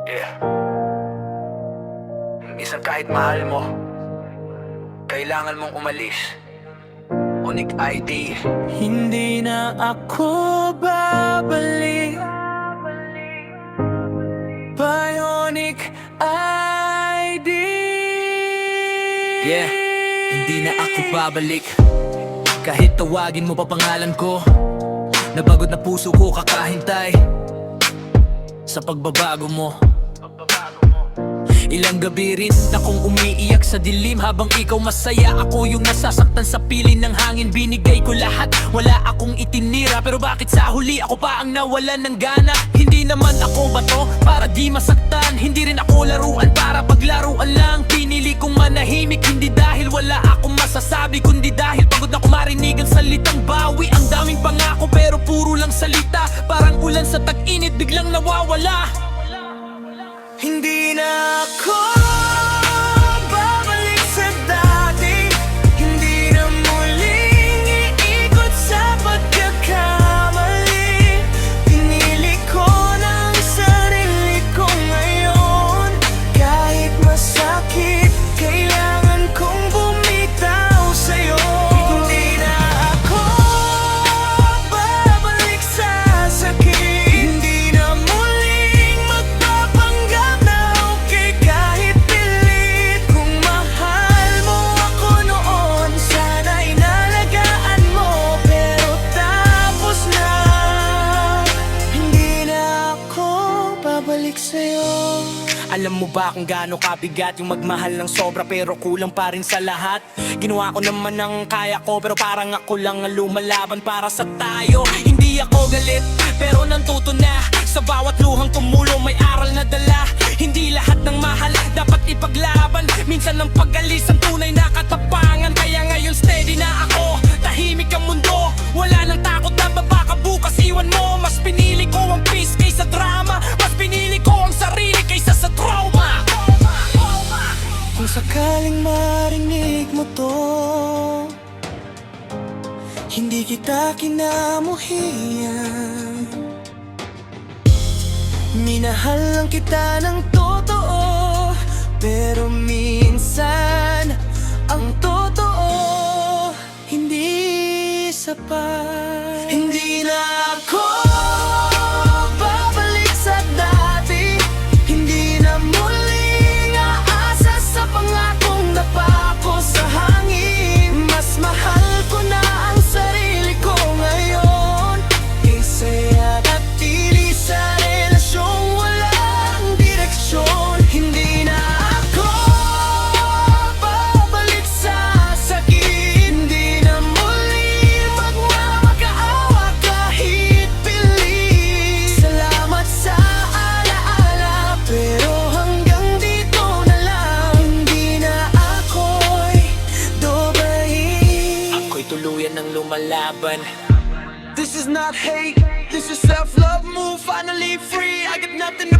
Yeah. Minsan kahit mahal mo, kailangan mong umalis. Unique ID. Hindi na ako babalik. Bionic ID. Yeah, hindi na ako babalik. Kahit tawagin mo pa pangalan ko, nabagod na puso ko kakahintay sa pagbabago mo. Ilang gabi rin akong umiiyak sa dilim habang ikaw masaya. Ako yung nasasaktan sa piling ng hangin. Binigay ko lahat, wala akong itinira. Pero bakit sa huli ako pa ang nawalan ng gana? Hindi naman ako bato para di masaktan. Hindi rin ako laruan para paglaruan lang. Pinili kong manahimik, hindi dahil wala akong masasabi, kundi dahil pagod na ko marinig ang salitang bawi. Ang daming pangako pero puro lang salita. Parang ulan sa tag-init biglang nawawala. Hindi na ako babalik sa dati. Hindi na muling iikot sa pagkakamali. Pinili ko ng sarili ko ngayon. Kahit masakit, kailangan kong bumitaw sa'yo. Hindi na ako babalik sa sakit. Hindi na muling magpapanggap na okay kahit pilit. Kung mahal mo ako noon, sana inalagaan mo. Pero tapos na, hindi na ako babalik sa'yo. Alam mo ba kung gaano kabigat yung magmahal ng sobra pero kulang pa rin sa lahat? Ginawa ko naman ang kaya ko pero parang ako lang ang lumalaban para sa tayo. Hindi ako galit pero nantuto na. Sa bawat luhang tumulo may aral na dala. Hindi lahat ng mahal dapat ipaglaban. Minsan ang pag-alis ang tunay na katapangan. Kaya ngayon steady na ako, tahimik ang mundo. Wala nang takot na baka bukas iwan mo. Mas pinili ko ang peace kaysa drama. Mas pinili ko ang sarili kaysa sa trauma. Kung sakaling marinig mo to, hindi kita kinamuhian. Minahal lang kita ng totoo, pero minsan ang totoo hindi sapat. Hindi na ako babalik sa dati. Hindi na muling aasa sa pangakong napako sa hangin. Mas mahal ko na ang sarili ko ngayon kaysa yatili sa relasyong walang direksyon. Hindi na ako babalik sa sakit. Hindi na muling magmamakaawa kahit pilit. Salamat sa alaala pero hanggang dito na lang. Hindi na ako'y dobahin. Ako'y tuluyan ng lumalaban. This is not hate, this is self-love move. Finally free, I got nothing to